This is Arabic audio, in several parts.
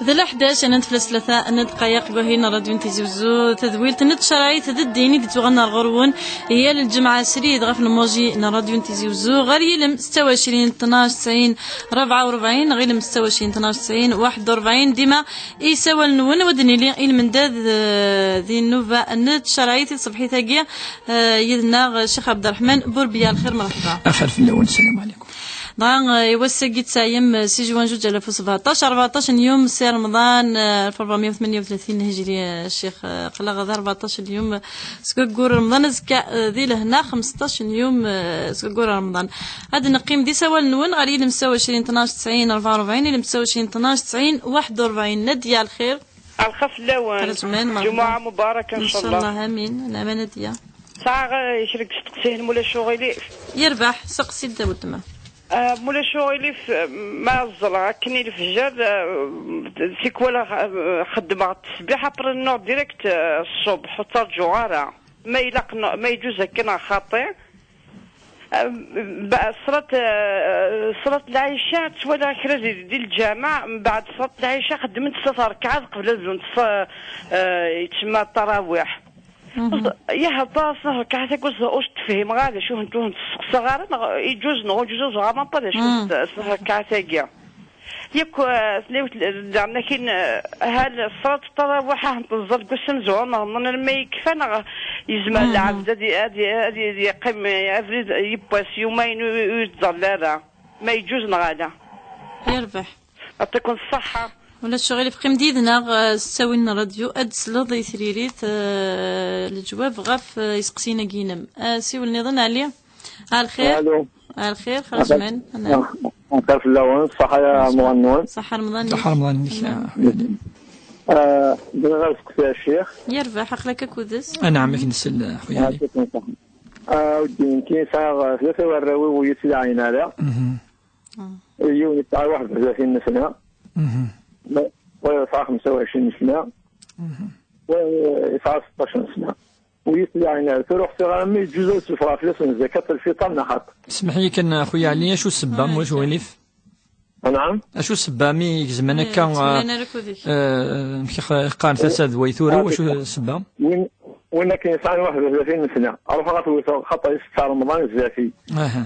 ذا الأحداث أنا نتفلس ثلاثة أنا دقايق وهنا راديو تيزي وزو تذويل تنتشرعي تديني دي تغنى الغرون هي للجمعة سريد غاف الموجي نراديو تيزي وزو غير يلم 26 12 90 44 غير يلم 26 12 90 41 ديما يساوى النون ودني لي من داد ذي النوفا نتشرعي تصبحي ثاقية يدنا الشيخ عبد الرحمن بوربيا الخير مرحبا. أخر في الأول السلام عليكم. ضان يوسق تسايم 6 جوان 2017 14 يوم سي رمضان 438 هجري الشيخ قلق 14 اليوم سكور رمضان زكا ذي لهنا 15 يوم سكور رمضان هذا نقيم دي سوا النون غالي مساوي 20 12 90 44 اللي مساوي 20 12 90 41 نديا الخير الخف اللون جمعة مباركة إن شاء الله. آمين نعم نديا ساعة يشرك تقسيه مولا شغلي يربح سقسي الداود ما مولا شغلي ما الزرع كني الفجر سيكولا خدمة التسبيح ابر النور ديريكت الصبح وطار جوارة ما يلق ما يجوز كنا خاطئ صلاة العشاء ولا كرا ديال الجامع من بعد صلاة العشاء خدمت 6 ركعات قبل الزون يتسمى التراويح يا باص ركعات كوز واش تفهم غادي شوف انتو صغار يجوز نو جوج غا با شوف ركعات كاع ياك سليوت لكن هل صلاة التراويح نتظل قسم زون من ما يكفانا يزمل العبد هذه يقيم يباس يومين ويتظل ما يجوز نغادا يربح يعطيكم الصحة ولا الشغل في قمديدنا ساوي لنا راديو ادسلض يثريريت الجواب غاف يسقسينا كينم سيو النظام عليا الخير الخير خرج من انا نقف اللون صحة يا مغنون صحة رمضان صحة رمضان بغير سقسي الشيخ يربح اخلاك كودس نعم كنسل خويا علي ودي كاين ساعة 3 وراوي ويسي عينا لا يوم الساعة 31 سنة ويسعى 25 سنة ويسعى 16 سنة ويسلي عينها تروح تغامي جزء سفرة فلوس من زكاة الفطر نحط. اسمح لي كان خويا علي اشو السبام واش وليف؟ نعم. اشو السبامي زمان كان قان فساد ويثورة واش السبام؟ وين كاين ساعة 31 سنة أروح غاتوي خطا يستار رمضان الزافي.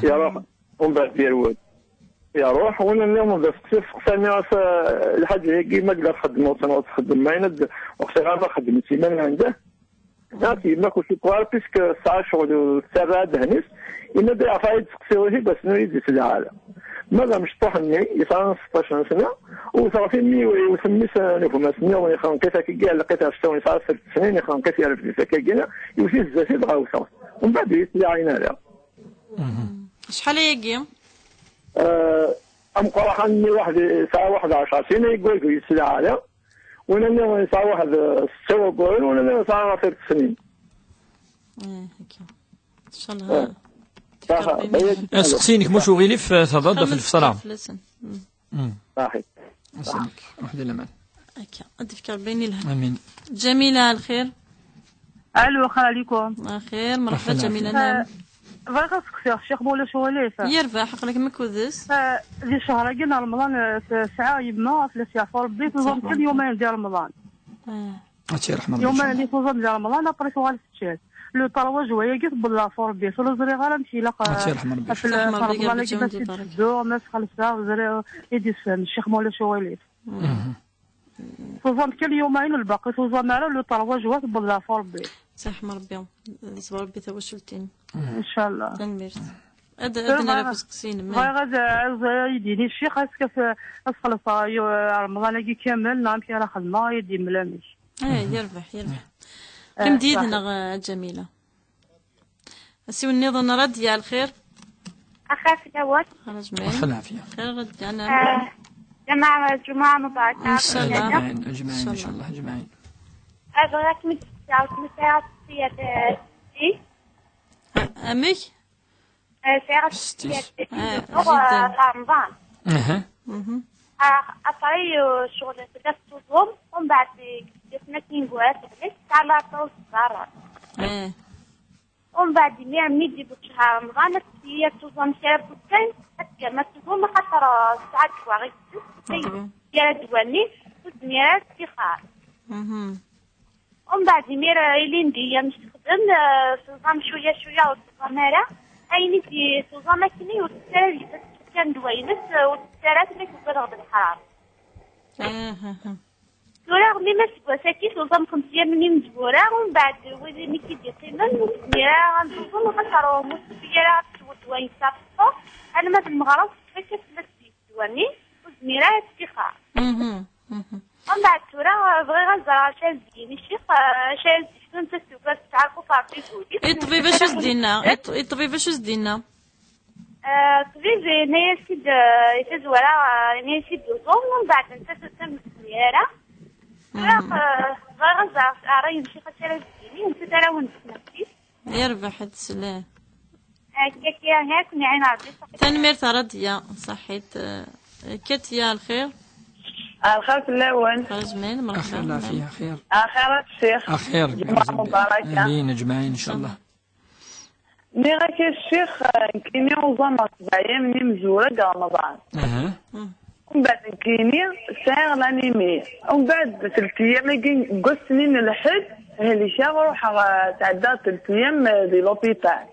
يروح ومن بعد يروح. يروح وانا اليوم بس سقساني الحاج هيك ما قدر تخدم وسنوات تخدم معنا وقت غير خدمت سيمانه عنده ناكي ما كنت كوار بيسك الساعه شغل الساعه دهنيس إن بيع فايد تقسيوه بس نريد العالم ماذا مش طحني يصير 16 سنه وصافي مي وسمي سنه فما سنه ويخون كيف كي لقيتها شتوني صار 6 سنين يخون كيف يعرف كيف كينا يوسي الزاسي بغاوصه ومن بعد يسلي عينا لا شحال يجي أم قرحني واحد ساعة 11 سنة يقول يسلي عالم وانا ساعة واحد 6 قول وانا ساعة 3 سنين. هيك ان شاء الله. سقسينك مش وغيلف تضاد في الفصلة. صحيح. اسالك واحد الامان. هكا ادفكر بيني لها. امين. جميلة الخير. الو السلام عليكم. الخير مرحبا جميلة نعم. فغا سقسي الشيخ مولا شواليف يربح حقلك مكودس ذي شهر قلنا رمضان ساعة يبنا ثلاثة عفوا ربي توزن كل يومين ديال رمضان هاتي رحمة الله يومين اللي توزن ديال رمضان ابري سوال ستشال لو طلوا جوية قلت بالله فور ربي سولو زري غالا نمشي لاق هاتي رحمة ربي في رمضان اللي كيفاش تشدو الناس خلصها وزري يدي الشيخ مولا شواليف توزن كل يومين والباقي توزن معنا لو طلوا جوات بالله فور ربي صح مربي صبر ربي توشلتين ان شاء الله تنميرت ادنا لا فسقسين غا يديني الشيخ اسكف اسخلص رمضان كي كامل نعم كي راه خدمه يدي ملامش يربح كم ديدنا جميله اسيو النظام رد يا الخير اخاف دوت خرج معي خير العافيه خير رد انا جماعه مباركه ان شاء الله اجمعين ان شاء الله اجمعين أبغاك متساعد أمي؟ ساعة رمضان. أصلي شغل ثلاث أيام ومن بعد جبنا كينجوات على طول الصغار. ومن بعد ميدي بشهر رمضان هي توزن شهر بوتين حتى ما توزن خاطر ساعات واغي يا دواني وزميرات استخار. ومن بعد ميرا إلين دي مش تخدم سوزام شوية وتقامرة أيني في سوزام كني وتسرى كان دوينس وتسرى تبي تبرغ بالحرارة. تورا غني ما سوا ساكي سوزام 5 مني مجبورة ومن بعد وذي نكي دي قيمة وزميرا غنسوزام وغنشرو مستفيرا وتوين صافو أنا ما في المغرب فكرت نفسي دواني وزميرا استخار. ومن بعد تورا بغي غنزرع شاز ديني الشيخ شاز شنو تسوق تعرفوا فاطي بودي الطبيبه شو زدينا الطبيبه شو زدينا الطبيب هنايا سيد يتزورا هنايا سيد وصوم ومن بعد نتا تم السيارة بغي غنزرع راهي نمشي شاز ديني ونتا ترى ونتنفس يربح هاد السلام هكا كنا عين عربي تنمير ترديا صحيت كتيا الخير الخير في اللون زمان مرحبا لا فيها خير خيرات الشيخ خير جمعة مباركة لينا جمعين إن شاء الله مي غاكي الشيخ كيني وزنة 7 أيام مني مزورة رمضان ومن بعد كيني ساعة غلانيمية ومن بعد 3 أيام كي قول سنين الحد هلي شاغ روح تعدى 3 أيام دي لوبيتال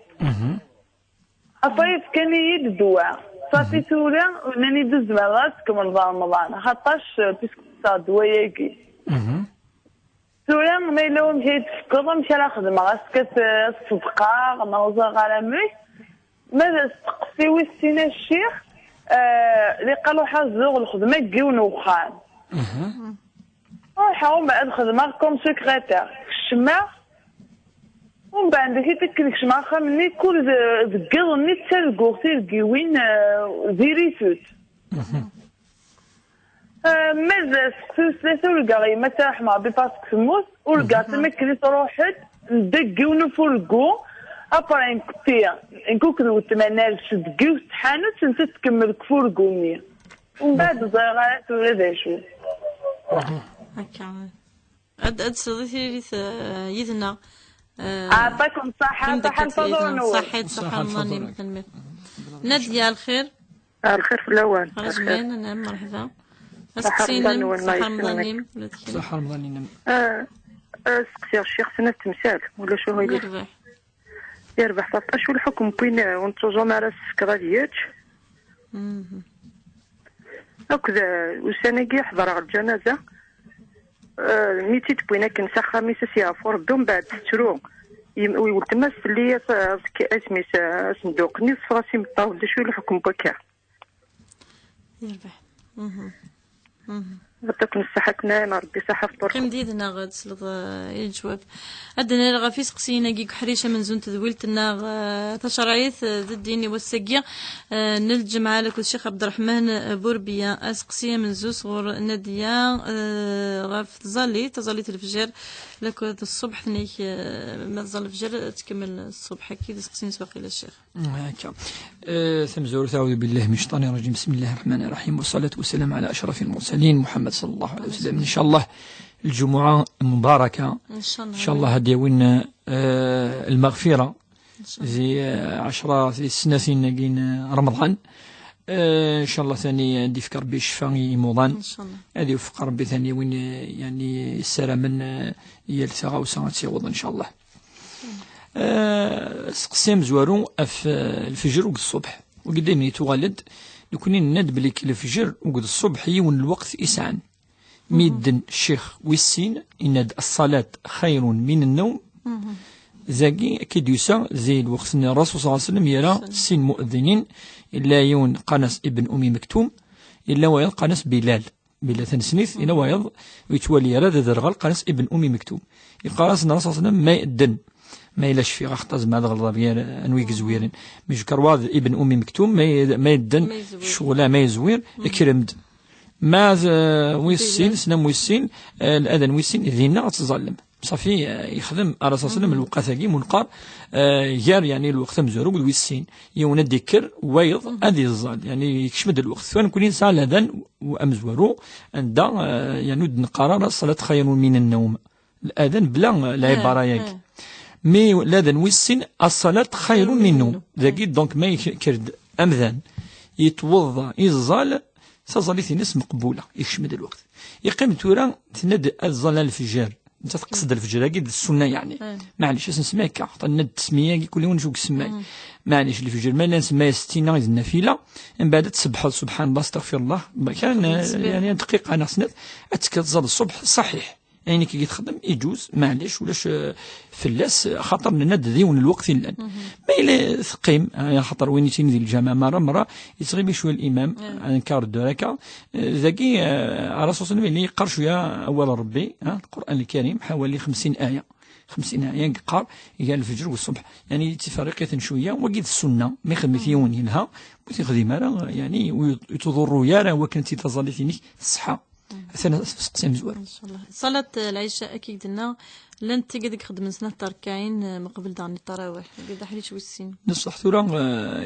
أصيف كان يد الدواء صافي تورا وناني دوز مرات كم رمضان خاطرش بيسك صاد دواياكي تورا ما إلا مشيت تفكر مشى على خدمة غاسكت الصدقة نوزا على مي ماذا تقصي ويستينا الشيخ اللي قالوا حازوغ الخدمة كيون وخان روحا بعد الخدمة كوم سكرتير الشمع ومن بعد كي تكلكش مع خامني كل ذكرني تسالقو تلقي وين فيريفوت ماذا ثلاثة ولقى ما تاح مع باسك تموت ولقى تمكن تروحت ندقي ونفرقو ابرا انكو كنو تمنال تدقي وتحانت انت تكمل كفرقوني ومن بعد زغارات ولا ذا شو هكا اد صديتي يدنا أعطاكم صحة انتظروا صحة الله يمكن نادية الخير الخير في الأول رجمين أنا مرحبا صحة رمضان صحة رمضان صحة رمضان سقسي الشيخ سنة تمثال ولا شو هو يربح 13 والحكم بين ونتوجو مع راس السكراليات هكذا وسنة حضر على الجنازة ميتي تبوينا كنسا خامس سيافور بدون بعد ترو ويولتمس اللي اسمي صندوق نيس فراسي مطاول شو الحكم بكا يربح تكون الصحة كنا ربي صحة فطور قيم ديدنا غاد سلط الجواب عندنا راه سقسينا كيك حريشه من زون تدويلتنا تشرعيت الديني والسقيه نلجمع لك الشيخ عبد الرحمن بوربيه اسقسيه من زو صغور ناديه غاف تزالي الفجر لك الصبح ثنيك ما تزال الفجر تكمل الصبح اكيد سقسين سواقي للشيخ هكا ثم زور أعوذ بالله من الشيطان الرجيم بسم الله الرحمن الرحيم والصلاة والسلام على أشرف المرسلين محمد صلى الله عليه وسلم إن شاء الله الجمعة مباركة إن شاء الله هدي وين المغفرة زي 10 سنين نجين رمضان إن شاء الله ثاني عندي فكر بالشفاء يموضان إن شاء الله هذه وفق ربي ثاني وين يعني السلام من يلثغى وساعات سيوض إن شاء الله سقسيم زوارو في الفجر وقت الصبح وقدامي توالد لكوني ند بليك الفجر وقت الصبح يون الوقت إسعان ميدن الشيخ والسين إن الصلاة خير من النوم زاكي أكيد يسا زي الوقت إن الرسول صلى الله عليه وسلم يرى سين مؤذنين إلا يون قنص ابن أمي مكتوم إلا ويض قنص بلال ثنسنيث إلا ويض ويتولي يرى ذا درغل قنص ابن أمي مكتوم يقارس إن الرسول صلى الله عليه وسلم ما يأذن ما يلاش في غختاز مع غلط غير انويك زويرين مش كرواد ابن امي مكتوم ما يدن شغله ما يزوير كرمد ما ويسين سنم ويسين الاذن ويسين ذينا تظلم صافي يخدم الرسول صلى الله عليه وسلم الوقت ثقي منقار جار يعني الوقت مزروق ويسين يونا ديكر ويض ادي الظل يعني يكشمد الوقت فنكون انسان الاذن وامزورو عند يعني نقرر الصلاه خير من النوم الاذن بلا العباره ياك مي لاذن ويسين الصلاة خير من النوم ذاكي دونك ما يكرد أمذان يتوضا يزال تظل ناس مقبولة يشمد الوقت يقيم تورا تند الظلال الفجار انت تقصد الفجر اكيد السنه يعني معليش نسميك عطنا التسميه كل يوم نشوف السماي معليش الفجر ما نسميها 60 النافله من بعد تسبح سبحان الله استغفر الله كان يعني دقيقه انا خصنا تزاد الصبح صحيح يعني كي تخدم يجوز معليش ولاش فلاس خاطر ند ديون الوقت لان ما الا ثقيم خاطر وين تينزل الجامع مره يصغي شويه الامام انكار الدركه ذاكي الرسول صلى الله عليه وسلم اللي يقرا شويه اول ربي القران الكريم حوالي 50 ايه 50 ايه يقرا قال الفجر والصبح يعني تفرقه شويه وقيد السنه ما يخدم يوني لها وتخدم يعني وتضر يا راه وكنتي تظلتيني الصحه ثنا سقسيم زوار ان شاء الله. صلاة العشاء اكيد لنا لن تقدك خدم سنة تركعين مقبل دعني التراويح قد حلي شوي السين نصح ثورا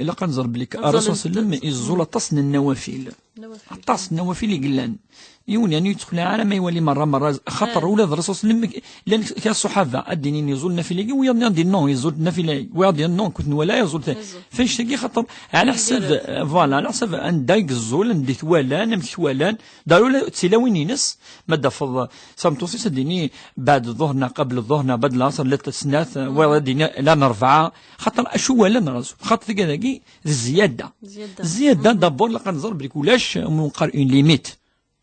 الى قنزر بليك الرسول صلى الله عليه وسلم يزول تصن النوافل تصن النوافل يقلان يون يعني يدخل على ما يولي مره خطر ولاد الرسول صلى الله عليه وسلم لان كان الصحابه الدينين يزول نافله ويدي نو يزول نافله ويدي نو كنت ولا يزول فاش تجي خطر على حسب فوالا على حسب ان دايق الزول ندي ثوالان مثوالان داروا تسلاوين ينس ما دفض سامتوسي سديني بعد ظهرنا قبل الظهرنا بعد العصر لا تسنات ويدينا لا نرفعها خاطر اشو ولا نرزو خاطر كذاكي الزياده دابور لا كنزر بريك ولاش منقر اون ليميت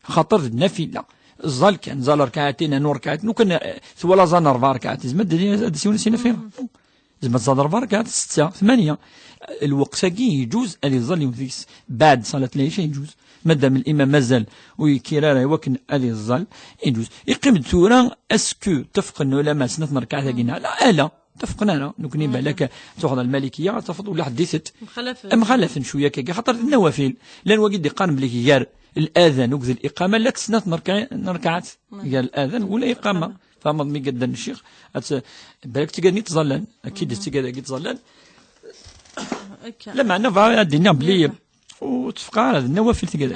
خاطر النافله الظل كان زال ركعتين نور ركعتين وكان ولا زال 4 ركعات زعما ديسيون سينا فيها زعما زال 4 ركعات 6 8 الوقت كي يجوز اللي يظل يمثيس بعد صلاه العشاء يجوز مادام الامام مازال ويكرر وكن اللي يظل يجوز يقيم الثوره اسكو تفق العلماء سنه ركعات كينا لا اتفقنا نكوني بالك تاخذ المالكيه تفضل ولا حديثت مخالف شويه كي خاطر النوافل لان وقد يقارن بليك يار الاذان وكذا الاقامه لا تسنات ركعات قال الاذان ولا اقامه فما مي قد الشيخ بالك تقدني تظلن اكيد تقدر تظلن لا معنا الدنيا بلي وتفقى على النوافل تقدر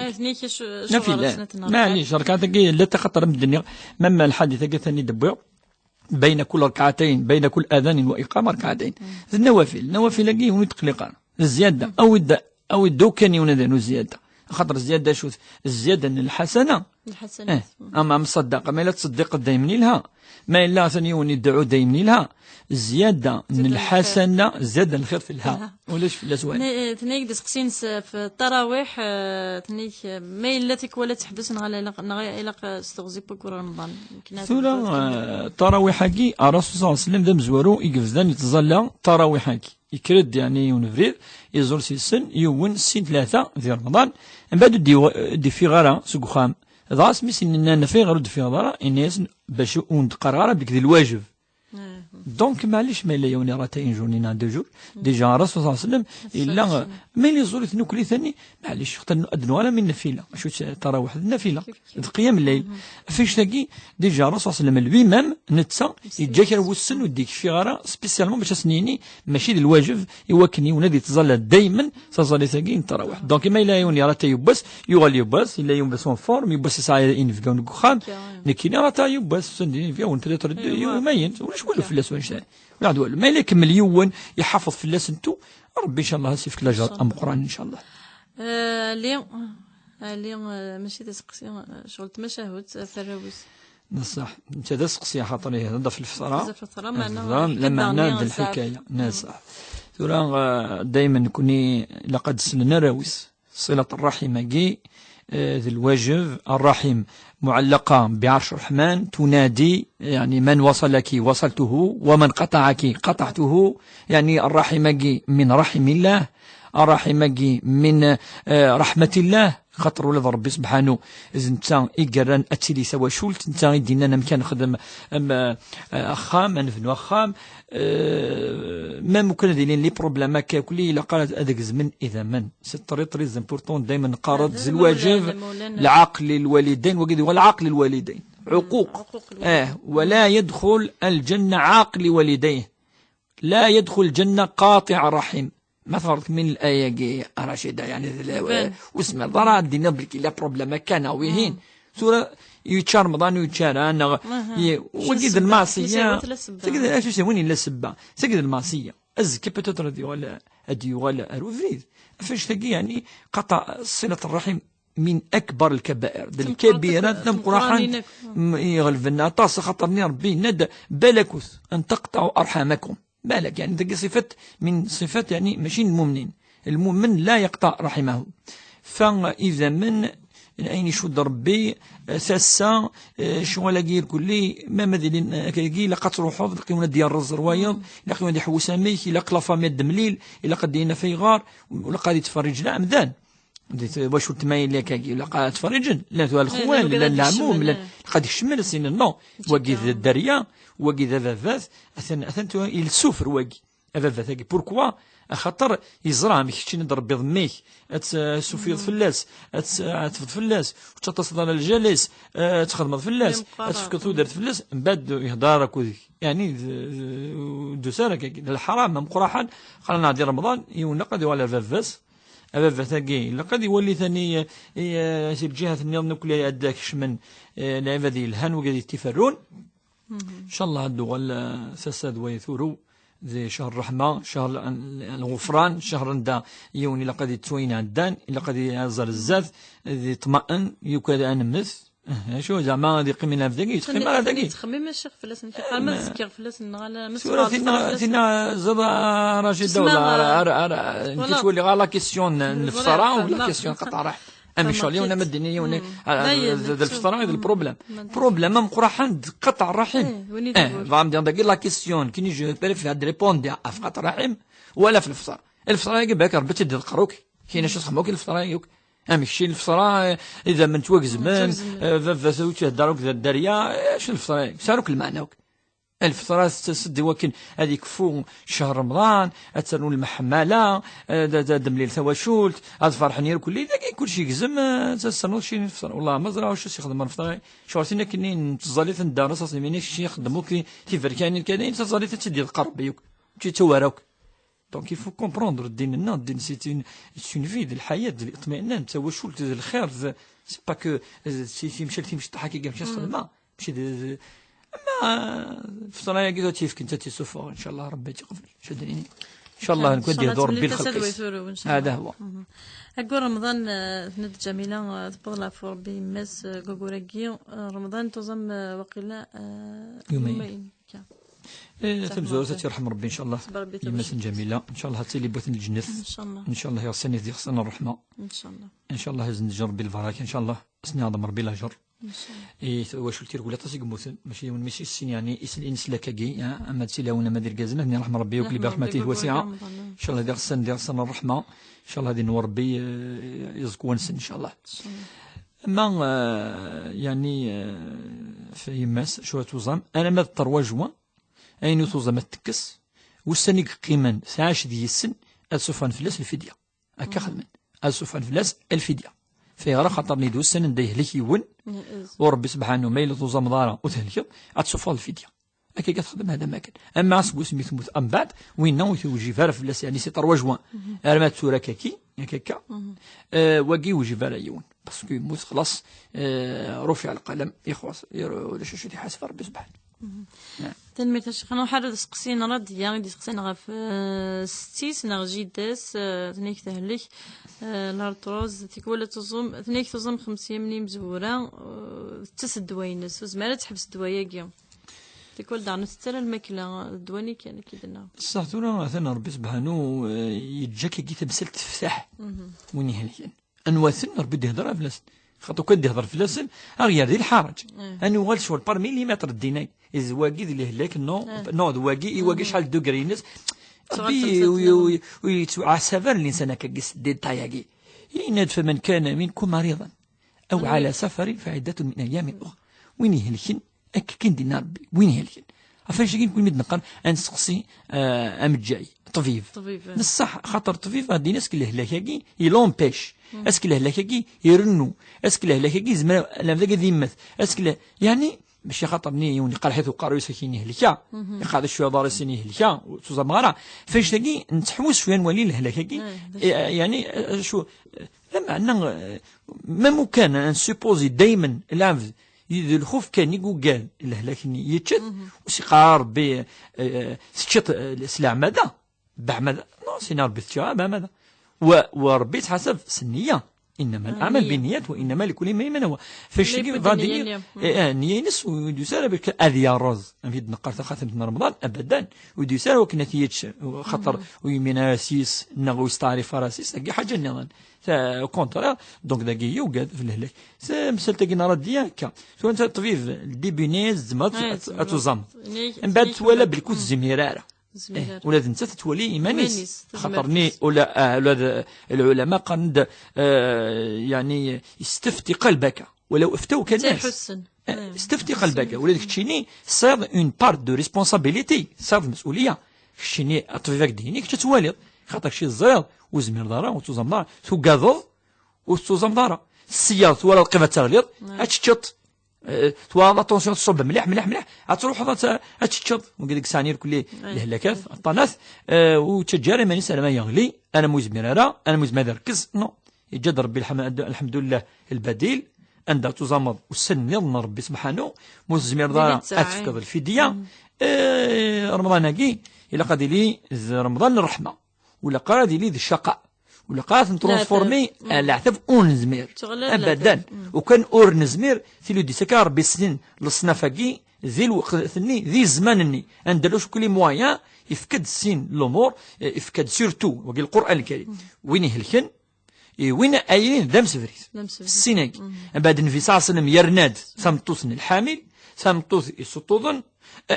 نافله معليش ركعات لا تخطر من الدنيا مما الحديث ثاني دبوا بين كل ركعتين بين كل اذان واقامه ركعتين النوافل كي هو تقلقان الزياده او الدو كان ينادنوا الزياده خاطر الزياده شو الزياده الحسنه اما مصدقه ما لا تصدق دايمني لها ما الا ثاني يدعو دايمني لها الزياده من الحسنه زياده الخير في الها ولاش في الاسوان ثنيك دسقسين في التراويح ثنيك ما الا ولا تحبس الى استغزي بكره رمضان ثورة التراويح كي الرسول صلى الله عليه وسلم دام زوارو يقفزان يتظلى التراويح كي يكرد يعني ونفرير يزور سن يون سن 3 في رمضان من بعد دي في غارة سوق خام ضاس ميسن نفي غير دي في غارة الناس باش ونتقرر بك ذي الواجب دونك معليش ما الا يوني راتين جورنينا 2 جور ديجا الرسول صلى الله عليه وسلم الا ما اللي زور نوكلي ثاني معليش خاطر نؤذنوا على من النافله شو التراويح النافله قيام الليل فاش تلاقي ديجا الرسول صلى الله عليه وسلم الامام نتسا يجاك السن وديك شي غاره سبيسيالمون باش سنيني ماشي الواجب يوكني ونادي تظل دائما تصلي ثاني التراويح دونك ما الا يوني راه يبس يغال يبس الا يوم بس فورم يبس ساعه ان في كون خام لكن راه يبس سندي فيها ونت يومين واش والو في الاسوان واحد والو ما الا يكمل يون يحفظ في اللاس انتو ربي ان شاء الله يسيفك الاجر ام قران ان شاء الله اليوم ماشي تسقسي شغل تمشاهد في الروس نصح انت تسقسي خاطر هذا في الفتره لما ناد الحكايه نصح ترى دائما نكوني لقد سلنا راوس صله الرحم كي ذي الواجب الرحم معلقة بعرش الرحمن تنادي يعني من وصلك وصلته ومن قطعك قطعته يعني الرحمك من رحم الله الرحمك من رحمة الله خاطر ولاد ربي سبحانه إذا انت إيكران أتيلي سوا شولت انت يدينا مكان نخدم أخام نفنو أخام ما ممكن ديرين لي بروبليم هكا كلي إلا قالت هذاك الزمن إذا من سي طري زامبورطون دائما نقارض الواجب العقل الوالدين وكذا والعقل الوالدين عقوق ولا يدخل الجنة عاقل والديه لا يدخل الجنة قاطع رحم ما فرق من الآية رشيدة يعني واسم ضرع دينا بلكي لا بروبليم كان ويهين سورة يتشار رمضان ويتشار أنا وقيد المعصية سكد أشو يسووني لا سبة سكد المعصية أزكي بتتردي ولا أدي ولا أروفريد فاش تلاقي يعني قطع صلة الرحم من أكبر الكبائر الكبيرات مقرحان يغلبنا طاس خاطرني ربي ند بالكوث أن تقطعوا أرحامكم بالك يعني ذاك صفات من صفات يعني ماشي المؤمنين. المؤمن لا يقطع رحمه. فإذا من أين يشد ربي ساسا شو لاقي كلي ما مدلين كي لقات روحو لقيونا ديال الرز روايض لقيونا ديال حوس ميك إلا قلافا ميد مليل إلا قدينا في غار ولا قادي تفرج لا أمدان واش تمايل لك لا قاد تفرج لا تو الخوان لا العموم لا قاد يشمل سين نو واقي الدريا واقي ذا فاث اثن تو السفر واقي هذا ذاك بوركوا خاطر يزرع ميكشي نضرب بيض ميك سوفيض فلاس تفض فلاس وتصل على الجالس تخدم فلاس تفكر ثودر فلاس من بعد يهدارك وذيك يعني دوسارك الحرام مقرحا قال نعدي رمضان يونقد على فاس أبا ثاقي لقد يولي ثاني سي بجهة النظام نوكلي أداك شمن العباد الهان وقد يتفرون إن شاء الله هدو غل ساساد ويثوروا ذي شهر الرحمة شهر الغفران شهر دا يوني لقد يتوين عدان لقد يعزر الزاث ذي طمأن يوكاد أنمث شو زعما هذه قيمنا في ذاكي يتخيم على ذاكي تخمم الشيخ فلاس قال ما تذكر فلاس على مسؤول فينا زرا راجل دولة انت تولي غير لا كيسيون الفطرة ولا كيسيون قطع راح أما شو اليوم أنا مدني يوني الفطرة هذا البروبلم مقرحان قطع الرحم فهم ديال ذاك لا كيسيون كي نيجي في هاد ريبوندي في قطع الرحم ولا في الفطرة يبقى ربي تدي القروك كاين اش تخموك الفطرة يوك امشي الفطرة اذا من توك زمان فاسوت داروك الدريا اش الفطرة ساروك المعنى الفطرة تسدي وكن هذيك فوق شهر رمضان اتسرون المحملة دمليل ثواشولت هاد فرحني كل كل شيء يقزم تسرون شي الفطرة والله ما زرا واش يخدم الفطرة شورتينا كنين تزاليت ندارس اصلا شي يخدموك تيفركاني كذا تزاليت تدي القرب بيوك تجي توراوك. دونك يفو كومبروندر الدين سي اون في ديال الحياه ديال الاطمئنان تواشل ديال الخير سي با كو سي مشى تضحك كاع مشى الخدمه مشي اما الفطره كي تيف كنت تيسوفور ان شاء الله ربي يقبل شدني ان شاء الله نكون دور ربي الخلق هذا هو أقول رمضان ند جميلة تبغى فور بمس غوغوراكي رمضان تظم وقيلا يومين تمزور تيرحم ربي ان شاء الله يمسن جميله ان شاء الله هاتي لي بوث الجنث ان شاء الله يغسلني في غسلنا الرحمه ان شاء الله هزن جرب بالبركه ان شاء الله اسني عظم ربي لاجر ان شاء الله واش قلت لك تاسي قموثن ماشي السن يعني الانس لكاكي اما تسلاونا ما دير كازنا رحم ربي وكلي برحمته الواسعه ان شاء الله يغسلنا الرحمه ان شاء الله هذه نور ربي يزكو ونسن ان شاء الله ما يعني في يماس شو توزم انا ما الترواجوا أين توزم التكس والسنيق قيمان ساعش دي السن السفان فلاس الفدية أكا خدمن السفان فلاس الفدية في غير خاطر نيدو السن نديه لك يون وربي سبحانه ما إلا توزم ضارة وتهلك أتسفان الفدية أكا كتخدم هذا ما كان أما عسكو سميت موت أم بعد وين ناوي توجي فار فلاس يعني سي تروجوا أرمات سورة كاكي هكاكا واقي وجي فار يون باسكو يموت خلاص رفع القلم يخواص ولا شو يحاسب ربي سبحانه تنمية الشيخ أنا حرد سقسينا رد يعني سقسينا غف ستيس نغجي داس تنيك تهلك الارتروز تيكولا تزوم تنيك تزوم 50 مني مزورة تسد دوينس وزمالة تحبس دوايا تيكول دعنا تترى الماكلة الدواني كان كيدنا الصحتونا ثنا ربي سبحانه يتجاكي كي تمثل تفتح وين يهلكين أنواثن ربي يهضر فلاس خاطر كد يهضر فلاسن غير ديال الحرج انو غال شغل بار مليمتر ديناي از واقي اللي هلاك نو واقي واقي شحال دوغرينس وي عسافر الانسان كيس دي طاياكي يناد فمن كان منكم مريضا او على سفر فعدة من ايام اخرى وين يهلكن كاين دينا ربي وين يهلكن عفاش كي نكون مدنقر نسقسي ام جاي طبيب بصح خاطر طبيب هادي ناس كل هلاكي يلومبيش اسك الهلاكي يرنو اسك الهلاكي زعما لا بدا يمث اسك يعني ماشي خاطرني يوني قال حيث قارو يسكيني هلكا يقعد شويه دارسيني هلكا وتوزا مغرا فاش تلاقي نتحوس شويه نولي الهلاكي يعني شو لما عندنا ما ممكن ان سوبوزي دائما العبد الخوف كان يقول الهلاكني يتشد وسيقار ب سكت السلع ماذا بعمد نو سينار بالتشابه ماذا وربي تحسب سنيه انما الاعمال بالنيات وانما لكل امرئ ما نوى. فالشيء غادي نينس ويدوسار بك اذي الرز نفيد نقرت خاتم رمضان ابدا ويدوسار وكنتيج خطر ويمينا سيس نغو تعرف راسيس كي حاجه نظن كونترا دونك داكي يوجد في الهلاك مسال تاكينا راه ديالك سواء انت طبيب الديبينيز زمات اتوزام من بعد تولا بالكوز زميراره ولا انت تتولي ايمانيس خاطرني ولا العلماء قد يعني يستفتي قلبك ولو افتوك الناس استفتي قلبك ولا داك تشيني صار اون بارت دو ريسبونسابيلتي صار مسؤوليه شيني اطبيبك ديني كتتوالد خاطر شي الزريض وزمير دارا وتوزم دارا توكاظوظ وتوزم دارا السيارة ولا القيمة تغليظ هتشط توا لاتونسيون تصب مليح غتروح هتشط وقال لك سانير كل الهلاكات الطناث وتجاري ماني سلام يغلي انا موزمير انا موزمير ركز نو يجد ربي الحمد لله البديل عندها تزمر وسن ربي سبحانه موزمير دارا اتفكر الفديه رمضان الا قادي لي رمضان الرحمه ولا قادي لي الشقاء ولا قادت نترونسفورمي العتب ونزمير ابدا وكان اور نزمير ثلو دي سكار بالسنين للصنافاكي ذي الوقتني ذي الزمانني اندلوش كل موايا يفكد السين الامور يفكد سيرتو وقال القران الكريم وين يهلكن وين ايين دام سفريت السيناي بعد النبي صلى الله عليه وسلم يرناد سامطوسن الحامل سامطوس يسطوضن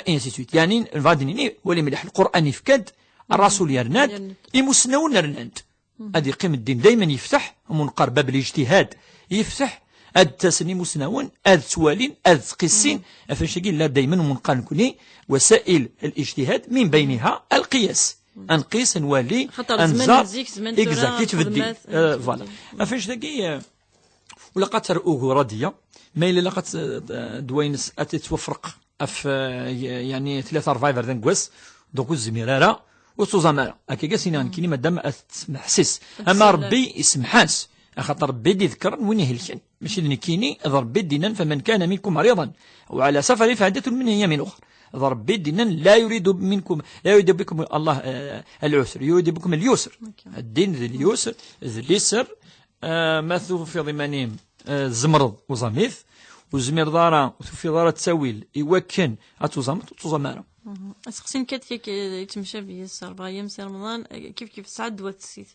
انسي سويت يعني فادنيني ولي ملح القران يفكد الرسول يرناد يمسنون يرناد هذه قيم الدين دائما يفتح منقر باب الاجتهاد يفتح اد تسني مسنون اد سوالين اد قسين افاشكي لا دائما منقر كوني وسائل الاجتهاد من بينها القياس انقيس نولي انزار اكزاكتلي تفدي فوالا افاش داكي ولا قاتر اوغو راديه ما الا لقات دوينس اتتوفرق اف يعني 3 رفايفر دنكوس دوك الزميراره وتوزامالا هكا كاسينا كيني مادام محسس اما ربي يسمحاس خاطر ربي يذكر وين يهلكن ماشي اللي كيني ربي دينا فمن كان منكم مريضا وعلى سفر فعدة من ايام اخرى ربي دينا لا يريد بكم الله العسر يريد بكم اليسر الدين ذي اليسر ذي اليسر مثل في ضمانهم زمرض وزميث وزمير دارا وفي دارا تساويل يوكن اتوزامالا اسقسين كاتيك يتمشى بيسار بغا يمسي رمضان كيف سعد دوات السيت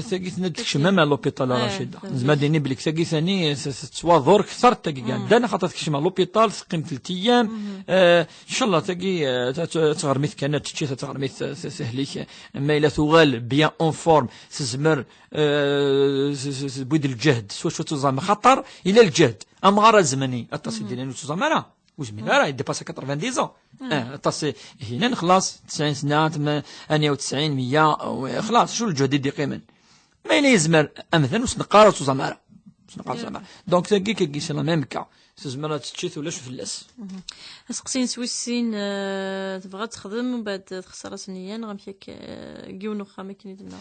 ثقيت ندكش ماما لوبيتال رشيد زعما ديني بليك ثقي ثاني تواضر كثر تاقي كاع انا خاطر كشما لوبيتال ثقيم 3 ايام ان شاء الله تاقي تغرميت كانت تشي تغرميت سهليك اما الا تغال بيان اون فورم تزمر بويد الجهد شو تزعم خطر الى الجهد اما غير زمني التصل ديالنا تزعم انا وزميل راه يديباسا 90 زون تصي هنا نخلص 90 سنه 98 100 خلاص شو الجهد يدي قيما ما يلزمر امثلا واش نقارا وزماره دونك تاكي كيسي لا ميم كا زمره تشيت ولا شوف اللاس اسقسين سويسين تبغى تخدم ومن بعد تخسر سنيان غامشيك كيونو خا كاين لنا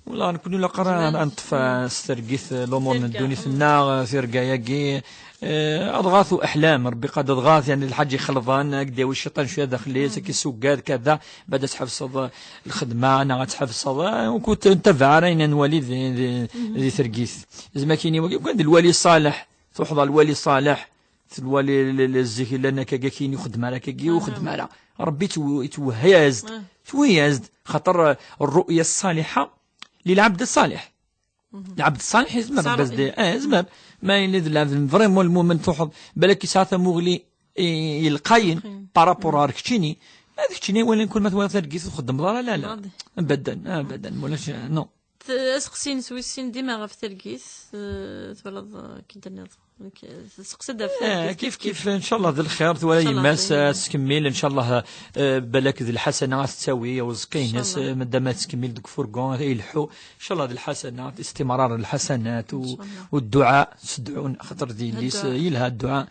والله نكون لا قرا نطفى سترقيث لومون ندوني ثنا في رقاياكي اضغاث احلام ربي قد اضغاث يعني الحاج يخلطان هكذا والشيطان شويه داخلي سكي سكاد كذا بعد تحفظ الخدمه انا غتحفظ وكنت نتبع راينا نولي ذي ثرقيث زعما كاين كان الولي الصالح تحضر الولي الصالح الولي الزكي لنا كاين يخدم على كاكي وخدم على ربي تويزد خاطر الرؤيه الصالحه للعبد الصالح العبد الصالح يزمر بس دي يزمر ما يلد لازم فريمون المؤمن تحض بالك ساعه مغلي يلقاين بارابور كتشيني هذاك كتشيني ولا نكون مثلا ترقيس وخدم لا ابدا ولاش نو اسقسين سويسين ديما غا في ترقيس تولد كي درنا سقسد كيف ان شاء الله ذي الخير ولا يماس تكمل ان شاء الله بالك ذي الحسنات تساوي وزكينس مادام تكمل دوك فرقون يلحو ان شاء الله ذي الحسنات استمرار الحسنات والدعاء تدعون خاطر ذي اللي يلها الدعاء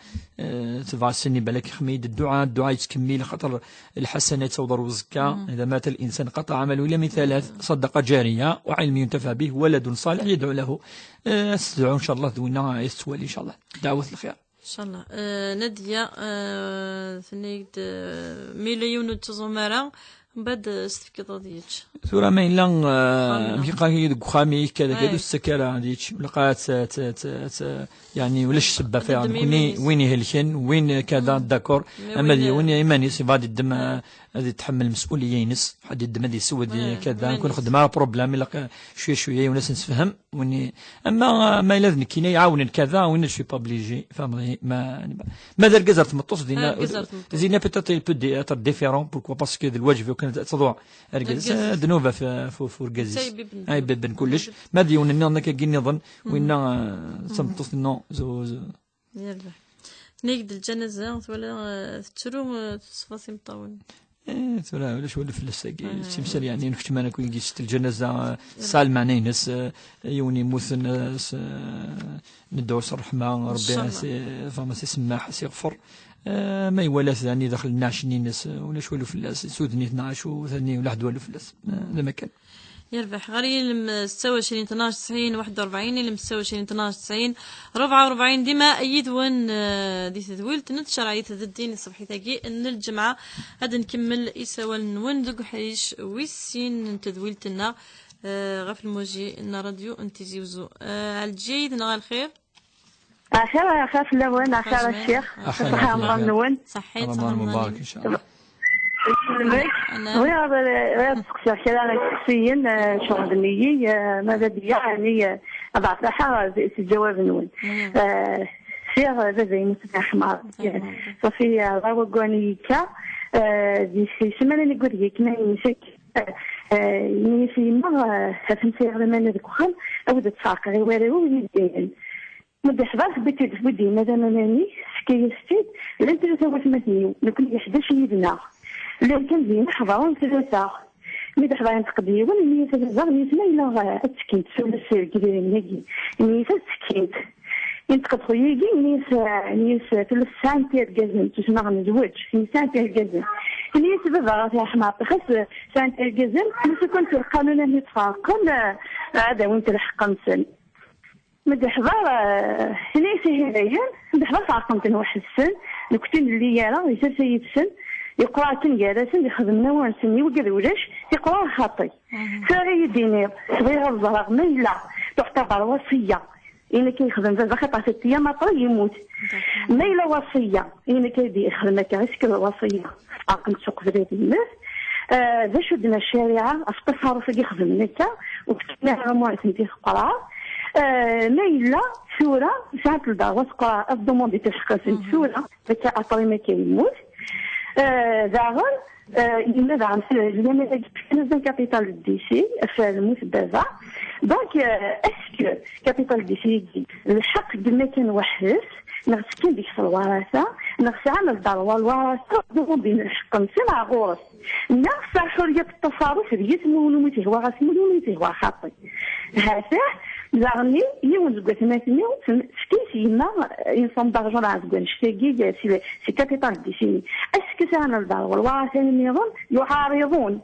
تبع السني بالك خميد الدعاء يتكمل خاطر الحسنات توضر وزكا اذا مات الانسان قطع عمله الا من 3 صدقه جاريه وعلم ينتفع به ولد صالح يدعو له استدعوا ان شاء الله دوينا يستوالي ان شاء الله دعوة الخير ان شاء الله نادية ثنيد مليون تزمرة بعد استفكض ديتش ثورة ما إلا بيقى دك خامي كذا كذا السكرة ديتش لقات يعني ولاش سبة فيها وين يهلكن وين كذا داكور أما دي وين إيماني سيفاد الدم هذه تحمل المسؤولية ينس حد الدم هذه سود كذا نكون خدمة بروبلام إلا شوية وناس نفهم وإني أما ما لازم كينا يعاون كذا وين شوي بابليجي فهمني ما دار جزرت مطوس دينا زينا بيتاتي بودي اتر ديفيرون بوركو باسكو الواجب كانت تضوع ارجز دنوبه في ورجز اي بن كلش ما ديون اننا كي نظن وين سمطوس نو زو يلا نيقد الجنازه ولا تشرو صفاصي مطول ترى ولا شو اللي في الساقي تمثال يعني نكتب انا كون جيت الجنازه سال معني ناس يوني موثن ندوس الرحمه ربي فما سماح سيغفر ما يولات يعني داخل الناشنين ناس ولا شو في الناس سودني 12 وثاني ولا 11 في الناس لما كان يربح غير 26 12 90 41 اللي 26 12 90 44 ديما ايد وين دي تدويل تنتشر عيت الدين الصبحي تاقي ان الجمعه غادي نكمل يسوال وين دوك حيش ويسين تدويلتنا غف الموجي ان راديو انتي وزو على الجيد نغا الخير اخيرا خاف لون اخيرا الشيخ صحه رمضان نون صحيت رمضان مبارك ان شاء الله ويا تسقسي كلام شخصيا شغل نيي ماذا بيا يعني أضعف لها في الجواب نون سير زين حمار صفي غاوغونيكا دي سيمانه نقول لك ما يمسك في مرة فهمتي لما ندخل أو تساق غير ويرو يدين مدة حضر بدي بدي ماذا ماني سكيستي لين تزوج مثني نكون 11 يدنا لكن زين حضروا ثلاثة مدة حضر تقضي ولا مية تزوج مية إلا تسكنت سول السير كذا نجي مية تسكنت ينتقد خويجي نيس ثلاث ساعات جزم تسمع نزوج في ساعات جزم نيس بضغط يا حماط خاص ساعات جزم بس كنت القانون اللي تفاقم هذا وانت الحق نسن مدي حضر نيس هنايا مدي حضر فاقمت واحد السن نكتين اللي يرى يصير سيد السن يقرا تنجالسن يخدمنا وانسني وقال ولاش يقرا خاطي ساري دينير صغير الزرق ما لا تعتبر وصيه إنك كيخدم زعما خاطر 6 أيام مطر يموت ما إلا وصية إنك كيدير خدمك غير الوصية عقل سوق فريد الناس ذا شدنا الشارعة التصرف اللي خدمناك وكتبنا موعد نتي قرا ما إلا ثورة ساعات الدعوة تقرا الدوموندي تشخيص ثورة ذاك أطري ما كيموت زاغن لماذا عم لماذا كنزن كابيتال دي سي في المثبتة دونك اسكو كابيتال دي سي الحق قلنا كان وحش نغس كان ديك الوراثة نغس عمل دار الوراثة دون بين الحق نسمع غورس نغس حرية التصرف ديال مولوميته هو غاس مولوميته هو خاطي هذا زغني يوم زقت ماتني سكيسي ما ينصم دارجون عاد كون شتاقي سي كابيتال دي سي اسكو سانا الدار والوراثة النظام يعارضون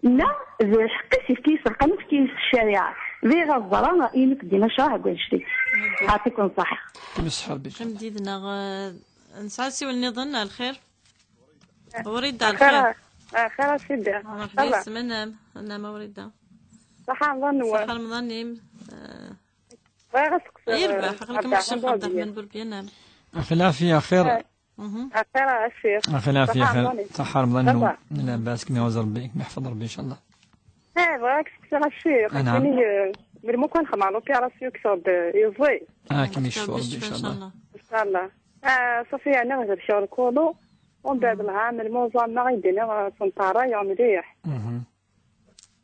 لا الحق كيس القانون كيس الشريعة غير الظلام إنك دينا شرع كون شتي عطيكم صح مسحر بك مديدنا نسعسي والنظن الخير وريد على الخير خير سيدي بس أنا ما وريدها صح رمضان صح رمضان يربح خليك مش عبد الرحمن بربينا خلافي خير خير الشيخ خلافي خير صح رمضان لا باس كما يوزر بك محفظ ربي إن شاء الله راك تسال الشيخ يعني من ممكن خمالو بيراسيو كسب يزوي كيما يشوف ربي إن شاء الله إن شاء الله صافي أنا غير شغل كولو ومن بعد العام الموزم ما غيدينا سنطارة يوم مليح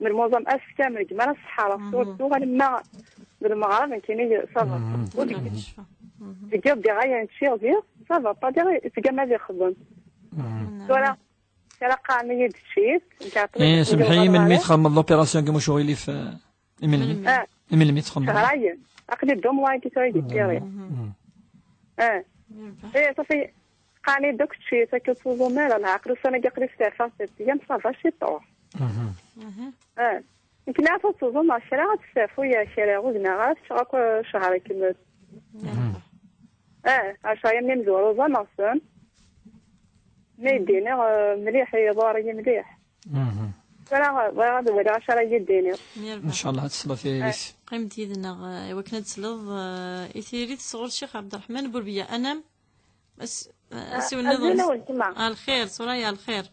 من الموزم كامل جمال الصحراء صورتو غنما بالمغرب كاين صافا تجاوب دي غاية نشير بيه صافا با دي تجا ما يخدم ولا كلا مية دشيت سمحي من ميت خمم لوبيراسيون كيما شغلي في من ميت خمم شهريا أقدر دوم وايد كي ديري صافي قاني دوك تشيت كتوزو مالا العقل السنة قريب سافا 6 أيام صافا شي طور يمكن عارفة توزو مع الشارع تسافو يا شارع وزنا غاس شغاكو شهري كمل عشايا منين مزورو زمرسن ميدينا مليح يضاري مليح ولا ولا 10 يديني ان شاء الله تصلى في ريس قيمت يدنا وكنا تسلض إثيري تصغر الشيخ عبد الرحمن بوربيا أنا أسوي النظام الخير سوريا الخير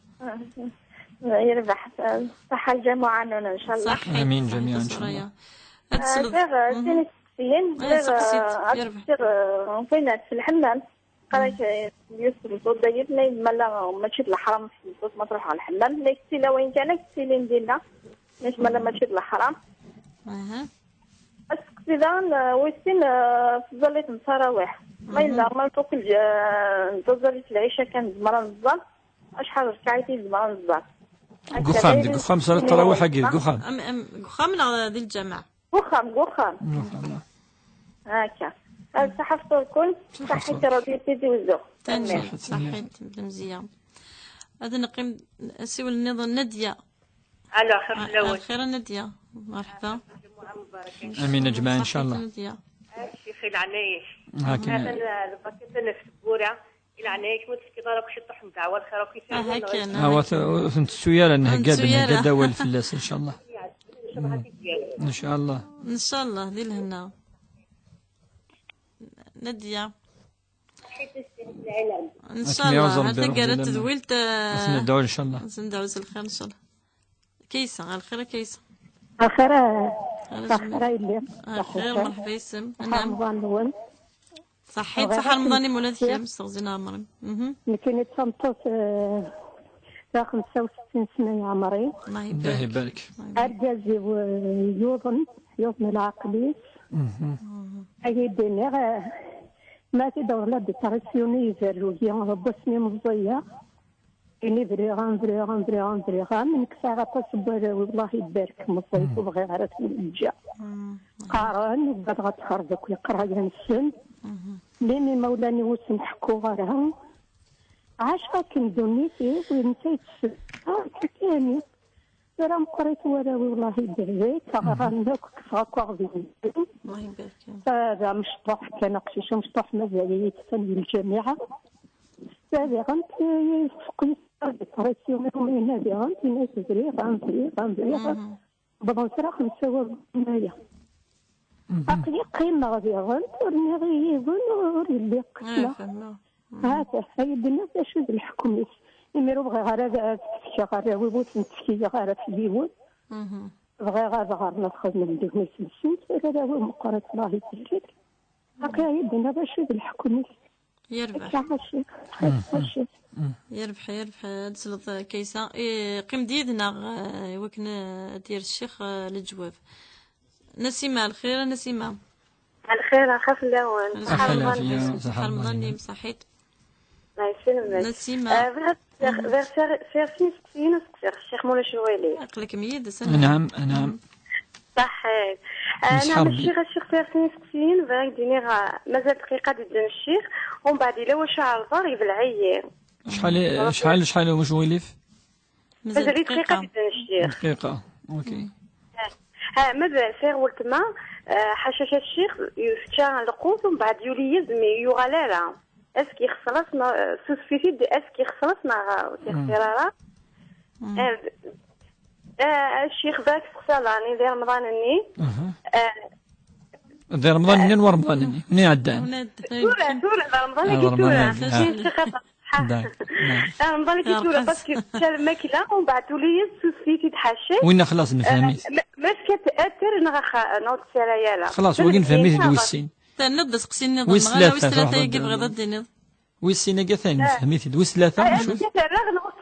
يربح صحة الجماعة إن شاء الله. صح امين جميعا ان شاء الله. ثاني سقسيين فين في الحمام قريت يوسف صوت دايب ملا ماشي الحرام صوت ما تروح على الحمام نكتي لو وين كانت سيلين ديالنا مش ملا ماشي الحرام السقسيدان ويسين في ظليت نصراوح ما يلا ما فوق نتظلي في العيشة كان زمرة نزال أشحال ركعتي زمرة نزال قخام صلاة التراويح هكذا قخام من ديال الجامع قخام هكا الصحف الكل صحيت راضي تيجي وزو صحيت مزيان هذا نقيم سوى النظام نادية على خير الاول خير نادية مرحبا امين اجمعين ان شاء الله الشيخ العنايش هكا الباكيت اللي في السبوره العنايش متفكر راك شي طحن دعوه الخير راك هو انت سويا نهكا داول فلاس ان شاء الله ان شاء الله ان شاء الله دير لهنا نادية ان شاء الله هتلقى تدويلت ندعو ان شاء الله ندعو الخير ان شاء الله كيسه الخير كيسه الخير اللي الخير مرحبا يسم رمضان الاول صحيت صح رمضان مولات يوم استغزينا مريم كاين يتصنطوس 65 سنه يا عمري الله يبارك ارجازي يوضن العقلي اي دينير ما تدور لا ديتارسيوني فيرجيان بوسني مزيه اني فريغان من كثار تصبر والله يبارك مصيف وبغي غير الجا قارن وبغات غتخرجك ويقرا السن لاني مولاني وسنحكو غيرها عاش غاكن دونيتي ونسيت كاني راه مقريت ولا والله يبارك غنك كفاك غادي الله يبارك هذا مشطوح كان قشيش مشطوح مازال يتسنى الجامعه هذا غنت فقيت الديبرسيون من هذه غنت ناس غنفري بابا سرا 5 هنايا عقلي قيمه غادي غنت ورني غيبون وري اللي قتنا هذا هيدنا باش الحكم يميرو بغي غير غير ويبوت نتفكي غير في اليوم بغي غير ناخذ من ديك السنت هذا هو مقارنة الله يبارك هكا يدنا باش الحكم يربح تسلط كيسة قيم ديدنا وكنا دير الشيخ للجواب نسيمة الخير نسيمة الخير اخاف الاول صحة رمضان صحيت نسيمة الشيخ مولا شوالي عقلك ميد نعم صحيح انا ماشي غير الشيخ سيرتين سكسين فاك ديني مازال دقيقه ديال الشيخ ومن بعد الا واش عرض يبل عيير شحال واش وليف مازال دقيقه ديال الشيخ دقيقه اوكي مازال سير ولتما حاشا الشيخ يفتح القوس ومن بعد يولي يزمي يغلالا اسكي خصلصنا سوسفيتي دي اسكي خصلصنا تيخيرارا الشيخ ذاك سقسالاني ذي رمضانني ذي رمضانني ورمضانني منين عدان سورة رمضاني كي رمضاني كي تورا باسكو شال الماكله ومن بعد تولي سوسفيتي تحاشي وين خلاص نفهميت باش كتاثر نوض سرايالا خلاص وين فهميت دويسين تنض سقسي النظام ويس ثلاثه يجي بغا ضد النظام ويسينا كاع ثاني فهميتي دويس ثلاثه شوف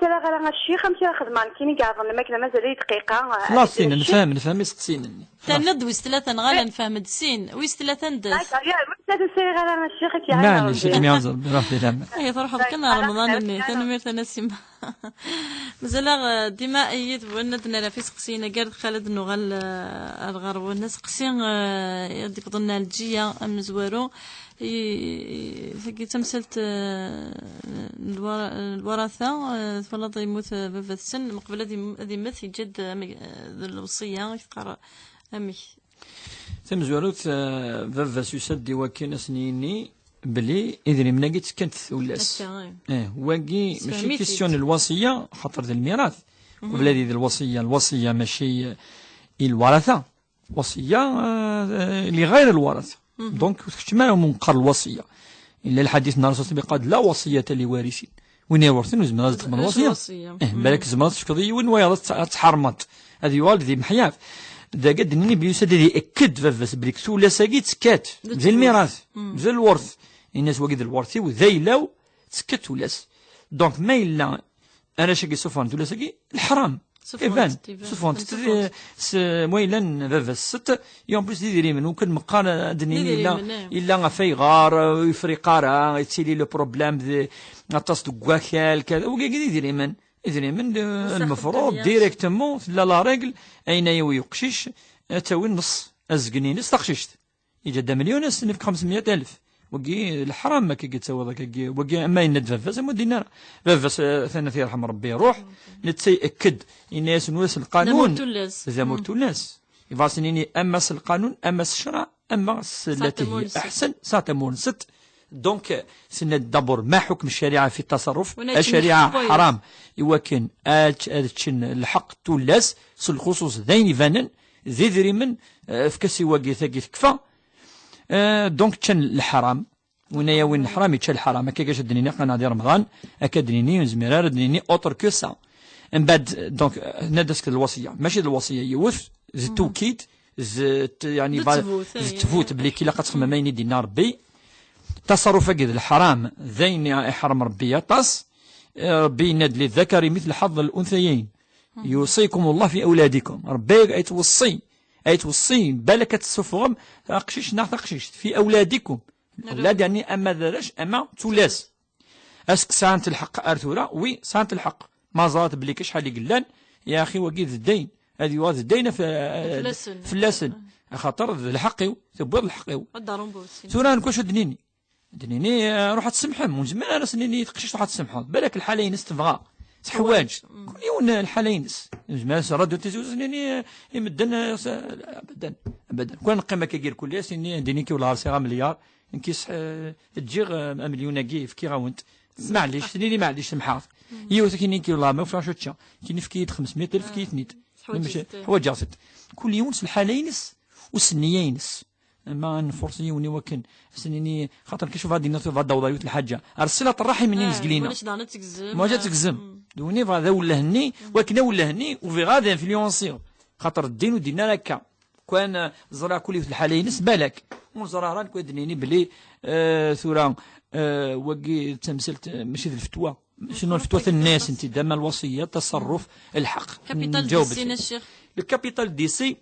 راه الشيخ مشى خدمان كيني كاع ظن الماكله مازال دقيقه خلاص نفهم يسقسينني تنض ويس ثلاثه نغال نفهم السين ويس ثلاثه ندس يا ثلاثه سير على الشيخ كي معليش كيما يعذر برافي لما هي تروح كنا رمضان اني تنمير تنسيم مازال ديما ايد وندنا في سقسينا قال خالد نغال الغرب والناس قسين يديك ظننا الجيه ام زوارو تمثلت الوراثة فلط يموت بابا السن مقبل هذه مثل جد الوصية يقرأ أمي تمزوروت بابا سيسدي وكين سنيني بلي إذن مناقيت كانت ولاس واقي ماشي كيستيون الوصية خاطر الميراث وبلادي الوصية ماشي الورثة، وصية لغير الورثة. دونك ما منقر الوصية إلا الحديث النبي صلى الله عليه وسلم قال لا وصية لوارثين، وين يورثين وزمان لازم تخدم الوصية. بالك زمان تفكضي وين ويا تحرمت هذه والدي محياف دا قد نيني بيوسد يأكد فافاس بليك سولا ساقي تسكات زي الميراث زي الورث، الناس وقيد الورثي وذي لو تسكت ولاس. دونك ما إلا أنا شاكي سوفانت ولا ساقي الحرام كيفان سوفانت مويلا فافاس ست يوم بليس ديري من وكان مقارنة دنيني إلا فيغار ويفريقارا يتسيلي لو بروبلام ذي نتص دكواكال كذا وكي يديري من المفروض ديريكتومون لا لا ريغل اين يوي يقشيش تاوي النص ازقني نص تقشيشت يجي مليون نفك 500,000 وكي الحرام ما كي تسوى ذاك وكي اما يند فافاس ما دينا فافاس ثاني يرحم ربي يروح نتيأكد الناس نواس القانون اذا مرت الناس يفاسنيني اما القانون اما الشرع اما التي هي احسن ساتمون ست. دونك سندبر ما حكم الشريعة في التصرف. الشريعة حرام يوكن تشن الحق تولاس الخصوص ذين فانن ذي ذري من فكسي واقي ثقي كفا. دونك تشن الحرام ونيا وين الحرام يتشن الحرام هكا كاش دنيني قنادي رمضان هكا دنيني زميرار دنيني اوتر كو سا من بعد. دونك ندسك الوصية ماشي الوصية يوث زي التوكيد زي يعني تفوت بلي كي لاقات خمامين يدينا ربي تصرف قد الحرام ذين يحرم ربي يطاس ربي يناد للذكر مثل حظ الأنثيين يوصيكم الله في أولادكم. ربي أيتوصي بالك تسفغم تقشيش تقشيش في أولادكم. الأولاد يعني أما ذرش أما تولاس أسك سانت الحق أرثورا وي سانت الحق ما زالت بليك شحال يقلان يا أخي وقيد الدين هذه واز الدين في اللسن خاطر الحقيو تبوض الحقيو سوران كوش دنيني روح تسمحهم من زمان انا سنيني تقشيش روح تسمحهم بالك الحالينس تبغى حواج كل يوم الحالينس زمان راديو تيزوز سنيني يمدن ابدا كون قيمه كير كل سنيني ديني كي ولا صيغه مليار نكيس تجيغ مليون كي في كي غاونت معليش سنيني معليش سمحات يوث كي نيكي ولا ما فراشوتشا كي نفكيت 500,000 كي تنيت حواج كل يوم الحالينس والسنيينس ما نفرصي وني وكن سنيني خاطر كي شوف هادي الناس فادا وضايوت الحاجه ارسلت الرحم منين زقلينا ما جات تكزم دوني فهذا ولا هني ولكن ولا هني وفي غادي انفلونسيو خاطر الدين ودينا لك كان زرع كل في الحالينس بالك وزرع ران كودنيني بلي ثورا وكي تمثلت ماشي الفتوى شنو الفتوى الناس انت دام الوصيه تصرف الحق كابيتال دي سي الشيخ الكابيتال دي سي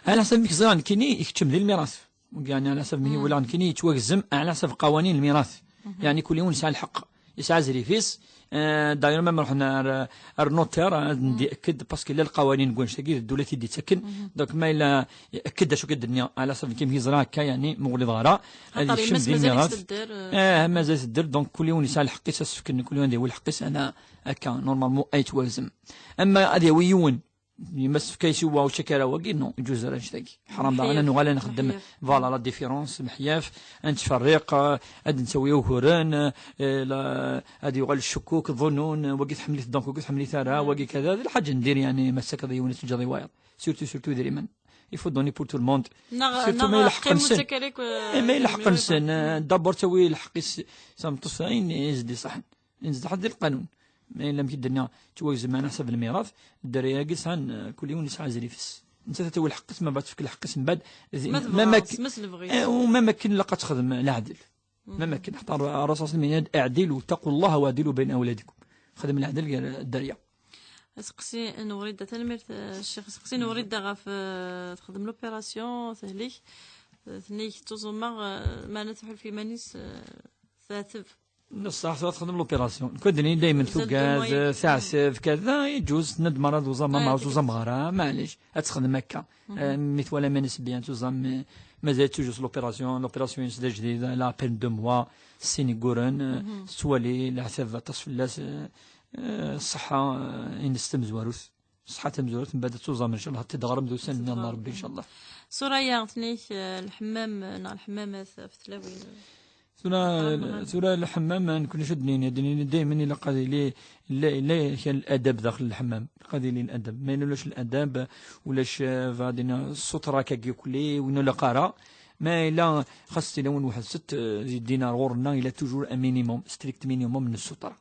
على حسب ميكزان كيني يكتم ذي الميراث يعني على حسب مهي ولا كيني يتوازم على حسب قوانين الميراث يعني كل يوم يسعى الحق يسعى زريفيس دايما ما رحنا النوتير نأكد باسكو لا القوانين نقول شاكي الدولة تدي تسكن دونك ما الا يأكد شو قد الدنيا على حسب كيف يزرع هكا يعني مغلظ غراء هذه الشم ذي الميراث مازال تدير دونك كل يوم يسعى الحق يسكن كل يوم ديال الحق انا هكا نورمالمون اي توازم. اما هذا ويون يمس كيسي واو شكرا وكي نو يجوز راه نشتاقي حرام بقى انا نغالي نخدم فوالا لا ديفيرونس محياف نتفرق اد نسويو هوران هادي يغال الشكوك الظنون وكي تحملي دونك وكي تحملي ثرا وكي كذا الحاجه ندير يعني مسك ضيوني تجري واير سورتو ديريمان يفو دوني بور تو الموند سورتو ما يلحق نسن ما يلحق نسن دابور تسوي الحق سامطفين يزدي صحن يزدي حد القانون ما إلا مكي الدنيا توازن على حسب الميراث الدراري يجلس عن كل يوم يسعى زريفس انت تتوي الحق ما بعد تفك الحق من بعد ما مكن وما مكن لقى تخدم العدل ما مكن حتى الرسول صلى الله عليه وسلم اعدلوا واتقوا الله واعدلوا بين اولادكم خدم العدل الدريه. سقسي نوريد تنمير الشيخ سقسي نوريد غاف تخدم لوبيراسيون ثهليك ثنيك توزمر ما نتحل في مانيس ثاثف نص ساعة تخدم لوبيراسيون كودني دايما ثقاز ثعسف كذا يجوز ند مرض وزم ما وزم غرا معليش تخدم هكا مثل ولا ما نسبيا توزم مازال توجوز لوبيراسيون يسدا جديده لا بين دو موا سيني غورن سوالي العتاب تصفلاس الصحة ينستمزوروث صحة تمزوروث من بعد توزم ان شاء الله تدغرم دو سنة ربي ان شاء الله. سوريا ثنيك الحمام الحمامات في تلاوين سورة الحمام نكون شدني دائما إلا قاضي لي كان الأدب داخل الحمام قاضي لي الأدب ما ينولاش الأدب ولاش فادينا السطرة كيكولي وين لا قارا ما إلا خاص تلون واحد 6 دينار غورنا إلا توجور مينيموم ستريكت مينيموم من السطرة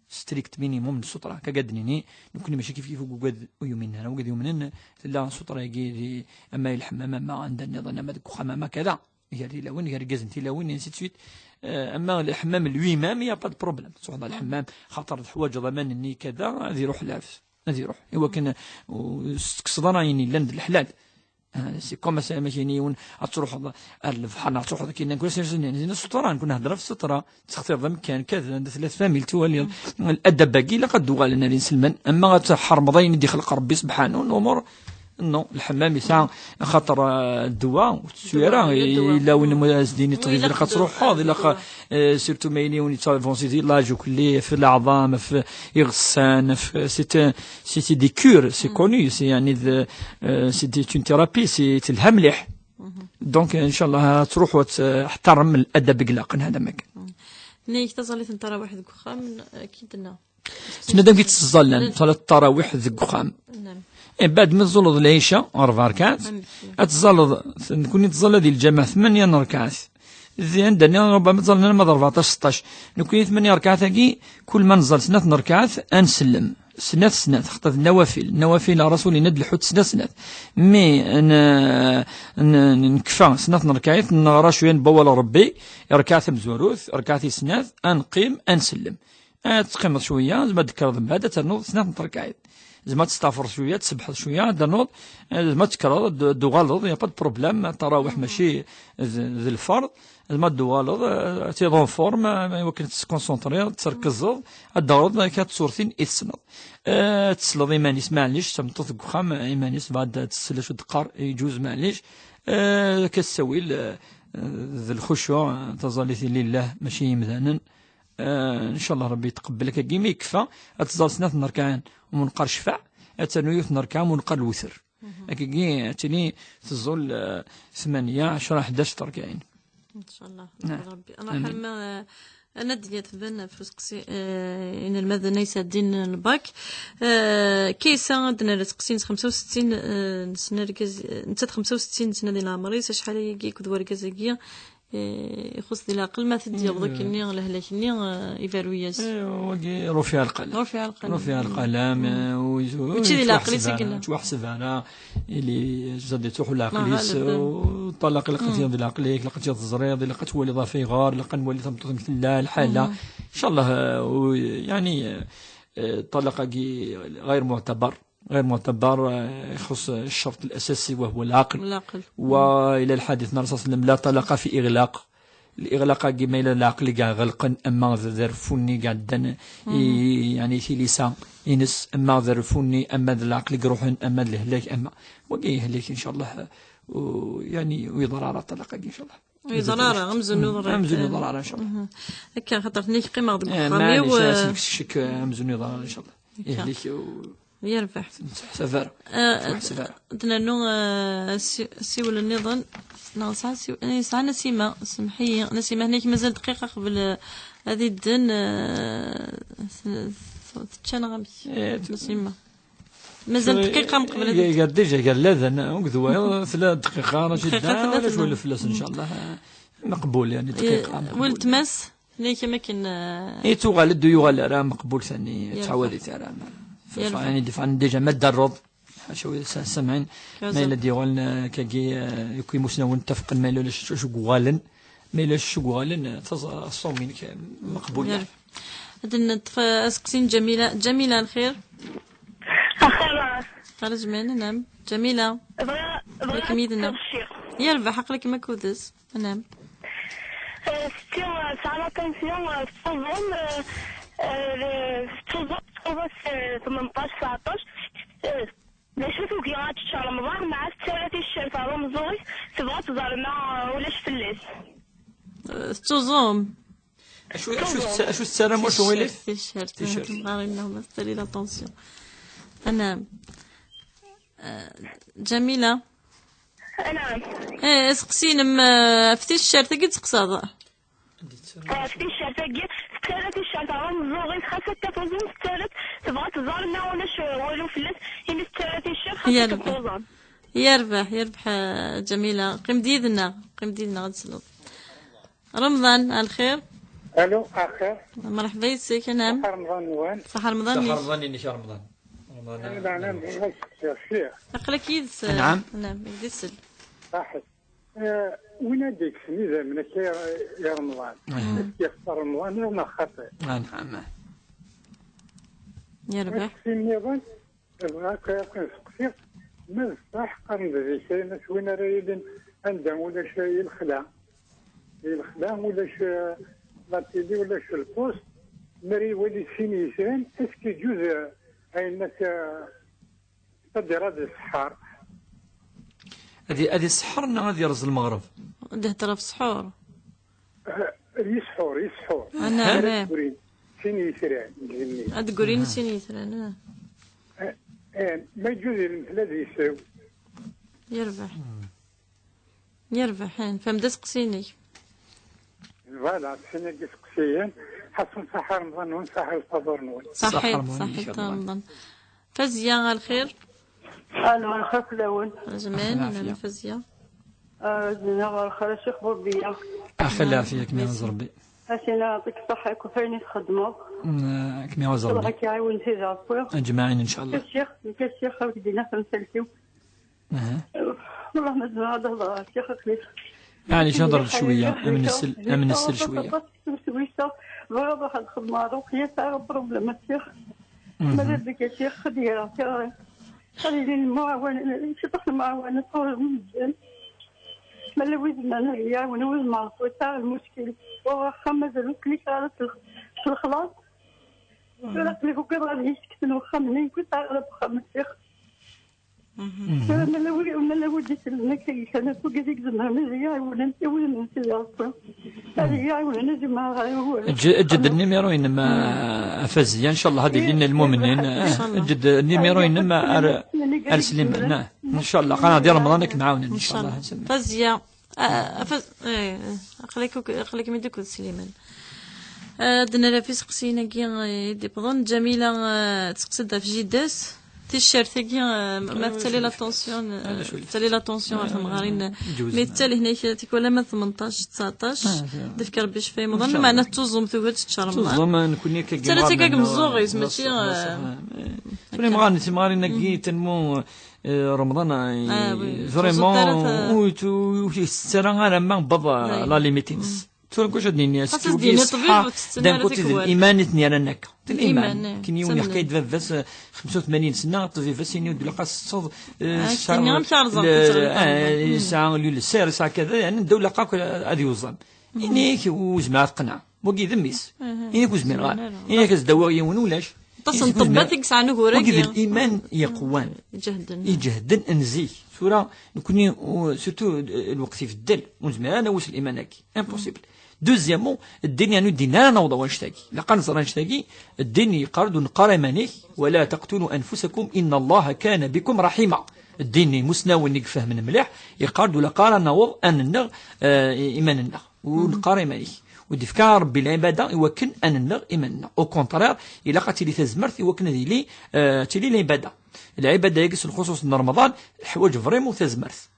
ستريكت مينيموم من السطرة كقدني نكون ماشي كيف وقد يومين هنا وقد يومين لا سطرة يجي أما الحمام ما عندنا نظن ما دك حمام كذا يجري لوين يجري جازن تلاوين نسيت سويت اما الحمام الويمام يا با بروبليم صح الحمام خاطر الحوايج ضمان اني كذا غادي يروح العفس غادي يروح ايوا كان كصدنا عيني لند الحلال سي كوم ماشي تروح البحر تروح كاين نقول زين السطره نكون نهضر في السطره تختار ذا مكان كذا عند 3 فاميل توالي الادب باقي لا قد لنا لنسلمن اما حرمضين يدي خلق ربي سبحانه الامور نو الحمام يسعى خاطر الدواء والسياره الا وين مازديني طريق الا تروح الا سيرتو مايني وين تافونسي لاج وكلي في العظام في يغسان في سيتي دي كور سي كوني سي يعني سي دي اون ثيرابي سي تلها مليح دونك ان شاء الله تروح وتحترم الادب قلاق هذا مكان نيك تصلي ترى واحد كخام اكيد لنا تندم كي تصلي صلاه التراويح ذك خام نعم بعد ما تزلط العشاء 4 ركعات تزلط نكون تزلط ديال الجماعة 8 ركعات زين عندنا ربما تزلنا ما 14 16 نكون 8 ركعات هكي كل ما نزل 2 ركعات انسلم سنة خطط النوافل رسول ند الحوت سنة مي نكفى 2 ركعات نغرا شويه نبول ربي ركعات مزوروث ركعتي سنة انقيم انسلم تقيم شويه زعما تذكر بعد تنوض 2 ركعات زعما تستغفر شويه تسبح شويه تنوض زعما تكرر دوغالض يا با بروبليم التراويح ماشي ذي الفرض زعما دوغالض تي دون فورم يمكن تكونسونطري تركز الدورض كتصورتين يتسنض تسلض ايمانيس معليش تمطط كخام ايمانيس بعد تسلش الدقار يجوز معليش كتسوي ذي الخشوع تظلي لله ماشي مذانا ان شاء الله ربي يتقبلك كيما يكفى تزال 2 ركعان ومنقر شفع اتنوي 2 ركعان ومنقر الوتر هكاكي تاني تزول 8 10 11 ركعين ان شاء الله ربي انا حما انا ديت بان فسقسي ان المدنه يسدين الباك كيسا عندنا تقسيم 65 سنه ركز انت 65 سنه ديال عمري شحال يجي كدوار كازاكيا يخص ديال العقل ما تدي بضك اني لهلاكني ايفالوياس رفيع القلم رفيع القلم وتشي ديال العقل يسكن توحسب انا اللي زادتو حول عقليس وطلق لقيت ديال العقل لقيت الزريض لقيت ولي ضافي غار لقيت ولي تمطط مثل لا الحاله ان شاء الله يعني طلق غير معتبر يخص الشرط الأساسي وهو العقل وإلى الحديث الرسول صلى الله عليه وسلم لا طلق في إغلاق الإغلاق كما إلى العقل كاع غلقا أما ذرفوني كاع دن يعني في لسان ينس أما ذرفوني أما العقل يروحن أما الهلاك أما وكي يهلك إن شاء الله يعني ويضرر طلق إن شاء الله ويضرر غمزن ضرر إن شاء الله هكا خاطر نيك قيمة معليش الشك غمزن ضرر إن شاء الله يهلك يربح سفر تنانو سيول النظام ناقصها ساعة نسيمة سمحية نسيمة هناك مازال دقيقة قبل هذه الدن تشان غامي نسيمة مازال دقيقة من قبل قال ديجا قال لا وكذوا 3 دقائق راه جدا ولا شويه الفلاس ان شاء الله مقبول يعني دقيقة ولت ماس هناك ما كاين اي تغالد يغال راه مقبول ثاني تعودي ترى يعني دفع ديجا ما درض شويه سامعين ما الا ديغول كاكي يكون مسنون نتفق ما الا شو غالن ما الا شو غالن تصومين مقبول يعني هذن اسقسين جميله الخير خرج من نعم جميله لك ميدنا يربح حقلك ما كودس نعم ستي ساعه كنسيون تصوم بس 18 19 نشوفو كي غاتشا رمضان مع الثلاثي الشرفة رمضان تبغى تزارنا ولاش فلاس تزوم شو السلام واش هو اللي تيشيرت غارينا مستري لا طونسيون انا جميله نعم سقسين فتي الشرط كي تسقساض في الشاتاكي ستالت الشاتا غنزوغي خاصة تفوزن ستالت تبغى تزارنا ولا والو فلات إن ستالت الشاتا خاصة تفوزن يربح جميلة قيم ديدنا غتسلط رمضان الخير. الو اخير مرحبا يسيك. نعم صحة رمضان نوان. صحة رمضان إني شهر رمضان نعم أقلك يدس. نعم يدسل صحيح. وين هذيك سميذا منك يا رمضان يختار رمضان ولا خاطئ. نعم يربح في النظام بغاك نسقسيك ما صح قرن ذي شيء ناس وين رايدين عندهم ولا شيء الخلا ولا شيء لاتيدي ولا شيء البوست مري ولي سينيسان اسكي جزء هاي الناس تدير هذا السحار هذه السحر غادي يرز المغرب ده ترى في سحور يسحور انا سينيسان ادقرين سينيسان ما يجوز الذي يساوي يربح فهمت سقسيني فوالا سيني سقسيين حسن صحة رمضان ونصحة الفطور نون صحيح رمضان فزيا الخير. الو الخير الاول زمان انا فزيا زين الخير الشيخ بوربيه اخليها فيك كما ربي عشان يعطيك الصحة وكفايني تخدموا كما يعوز ربي الله يعاون في جابوه اجمعين ان شاء الله. الشيخ ودينا فنسلكيو والله ما هذا الله الشيخ خليل يعني نهضر شويه امن السل شويه بغا واحد الخدمه روحيه تاع بروبليم الشيخ ماذا بك يا شيخ خديره خلي لي المعاونه شطح المعاونه طول مزيان مالا وزن انا يعاون وزن مع تاع المشكل واخا مازال كليك على في الخلاص ولا كليك غادي يسكت واخا منين كنت على بخام الشيخ مالا ودي سلنا كان فوق هذيك زمان يعاون انت ولا انت هذه يعاون انا جماعه جد النيميرو انما فزيا ان شاء الله هذه لنا المؤمنين جد النيميرو انما ارسلين ان شاء الله قناه ديال رمضانك معاون ان شاء الله فزيا خليك ميدك سليمان دنا لا في سقسينا كي دي بضن جميله تقصدها في جداس تيشيرت كي مثلي لا طونسيون تالي لا طونسيون المغارين مثال هنا تيكون ما 18 19 دفك ربي شفاي مظن معنا توزم ثوت تشرم توزم نكوني كي تالي كاك مزوغيز ماشي فري مغارين كي تنمو رمضان فريمون و السنه انا ما بابا لا ليميتينس تقول كوش ديني اسكي صحه دان كوتي الايمان نيرانك الايمان كي يوم حكايه فاس 85 سنه طفي فاسيني ودلا قاص صوب ساعه السير ساعه كذا يعني الدوله قاك هذه وزن انيك وجماعه تقنع بوكي ذميس انيك وزمير غار انيك الدواء يون ولاش تصن طباتك ساعه نقول وكذا الايمان يقوان يجهدن انزي سوره نكوني سورتو الوقت في الدل وزمير انا واش الايمان هكي امبوسيبل. دوزيامون الدين يعني الدين لا نوض ونشتاقي لقد نصر نشتاقي الدين يقارد نقار مانيه ولا تقتلوا انفسكم ان الله كان بكم رحيما. الدين مسناو نقفه من مليح يقارد لقار نوض ان النغ ايماننا ونقار مانيه ودفكار ربي العباده يوكن ان النغ ايماننا او كونترير الى قتلي تزمرت يوكن لي تلي العباده يقص الخصوص من رمضان حوايج فريمون تزمرت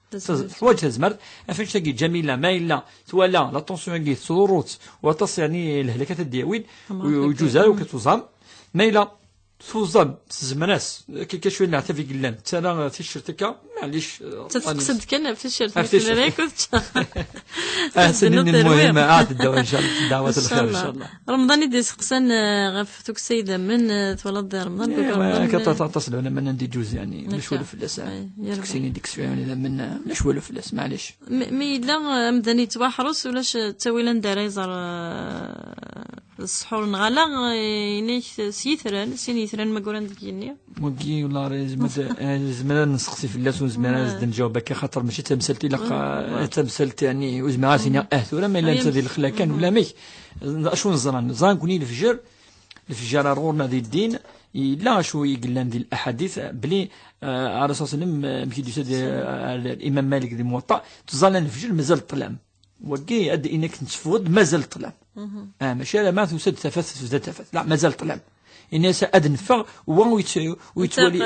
حوايج تزمرت فاش تلقي جميله مايله تولا لا طونسيون كي صوروت وتص يعني الهلكات الدياوين وجوزها وكتوزام مايله توزام تزمناس كي كشويه نعرف في قلان تانا تيشيرتكا معليش تقصد كان في الشيرت انا كنت سنين المهم عاد الدواء ان شاء الله دعوات الخير ان شاء الله. رمضان يدي سقسان غفتك السيده من تولد رمضان كتصل انا من عندي جوز يعني نشولو في الاساء تكسيني ديك شويه يعني من نشولو في الاس معليش مي لا مدني تبحرس ولاش تاويلا داريزر السحور نغالا ينيك سيثران ما قولن ديكيني موكي والله زمان نسقسي في اللاس وزمان زد نجاوبك خاطر ماشي تمثلتي لا تمثلت يعني وزمان سيني ثورة ما لا هذه الخلاكان ولا مي شو نزران كوني الفجار رورنا ذي الدين لا شو يقلان ذي الاحاديث بلي على اساس مكي يسد الامام مالك ذي موطا تظل الفجر مازال طلام وكي اد انك تفوض مازال طلام ماشي لا ما توسد تفث لا مازال طلع الناس أدنفع ويتولي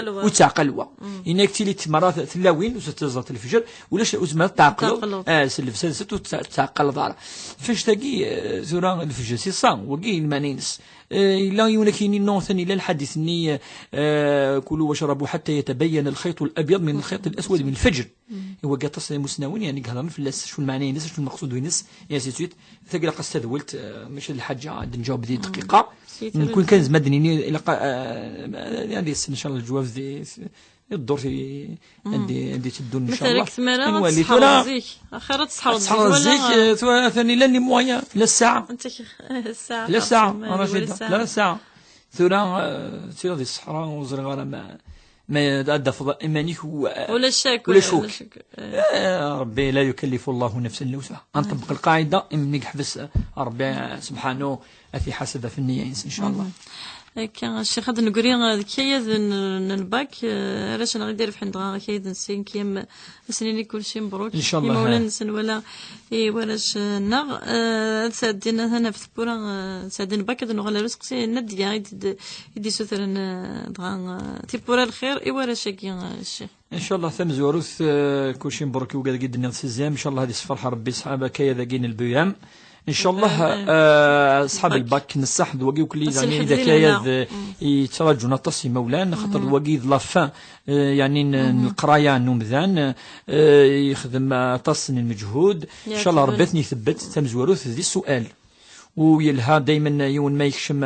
وتعقلوا إنك تيلي مرات ثلاوين وستزات الفجر ولاش أزمة تعقلوا سلف سلسة وتعقل ضارة فاش تلاقي زوران الفجر سي صان وقي المانينس لا يمكن النوثن إلى الحديث إني كلوا واشربوا حتى يتبين الخيط الأبيض من الخيط الأسود من الفجر هو قاطس مسناوين يعني قهران في اللاس شو المعنى نس شو المقصود وينس يا سيتويت تلقى قصة ذولت مش الحاجة عاد نجاوب ذي دقيقة نكون كان زمدني إلى هذه السنة إن شاء الله الجواب ذي الدور في عندي تدون إن شاء الله نولي ترى آخر تصحى ولا ثاني لاني مويا لا الساعة أنت الساعة لا الساعة أنا رشيدة لا الساعة ثورة ذي الصحراء وزرغارة ما أدى فضاء إيمانيك ولا شك ربي لا يكلف الله نفسا إلا وسعها أنطبق القاعدة إنك حبس ربي سبحانه أثي حسب في النية إن شاء الله كان الشيخ هذا نقولين كيد الباك راش نغير في حندغا كيد نسين كيم سنيني كل شيء مبروك ان شاء الله مولا نسن ولا ولاش نغ سادنا هنا في بورا سادنا باك نغلا رزق نديا يدي سوثر دغا تيبورا الخير اي ولا شاكي الشيخ ان شاء الله ثم زوروث كل شيء مبروك وقال قد الناس الزام ان شاء الله هذه الصفرحه ربي صحابه كيا ذاقين البيام ان شاء الله اصحاب الباك نصح دوقي وكل يعني اذا كايد يتراجعوا نطسي مولانا خاطر دوقي لافان يعني القرايه نومذان يخدم طسن المجهود ان شاء الله ربي يثبت تمزوروث ذي السؤال ويلها دائما يوم ما يكشم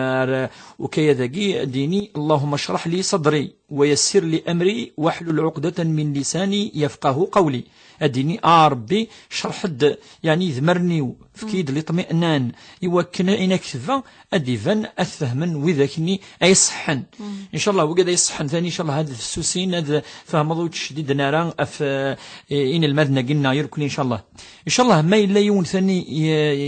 وكيذاقي ديني اللهم اشرح لي صدري ويسر لي امري واحلل عقدة من لساني يفقه قولي اديني ربي شرح يعني ذمرني فكيد الاطمئنان يوكن عينك كتفا اديفن افهمن وذاكني اي صحن ان شاء الله وقد يصحن ثاني ان شاء الله هذا السوسين هذا فهمضوا تشديد نارا اف ان المدنه قلنا يركن ان شاء الله ما الا يون ثاني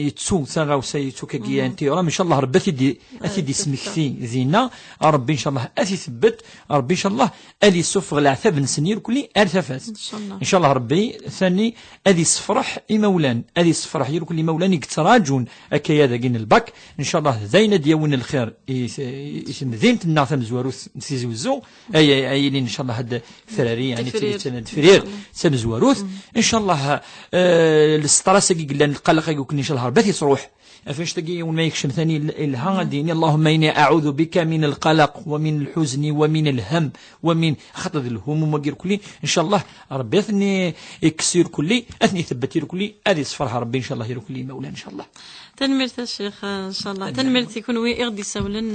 يتسو ثغا وسيتوكا انت ان شاء الله ربي اثيدي سمكتي ذينا ربي ان شاء الله اثي ثبت ربي ان شاء الله الي سفغ العثاب نسنير كلي ارتفات ان شاء الله ربي ثاني ادي صفرح مولان ادي صفرح يركل مولان يتراجون اكيا ذاقين الباك ان شاء الله زين ديون الخير اسم ذين النعثم زواروث نسيزو زو اي ان شاء الله هاد فراري يعني تفرير سم زواروث ان شاء الله الستراس قلنا القلق يقول ان شاء الله ربي يصروح فاش تجي وما يكشم ثاني الها ديني اللهم اني اعوذ بك من القلق ومن الحزن ومن الهم ومن خطر الهموم وغير كلي ان شاء الله ربي اثني يكسر كلي اثني ثبتي كلي هذه صفرها ربي ان شاء الله يرو كلي مولا ان شاء الله تنمرت الشيخ ان شاء الله تنمرت يكون وي اغدي سولن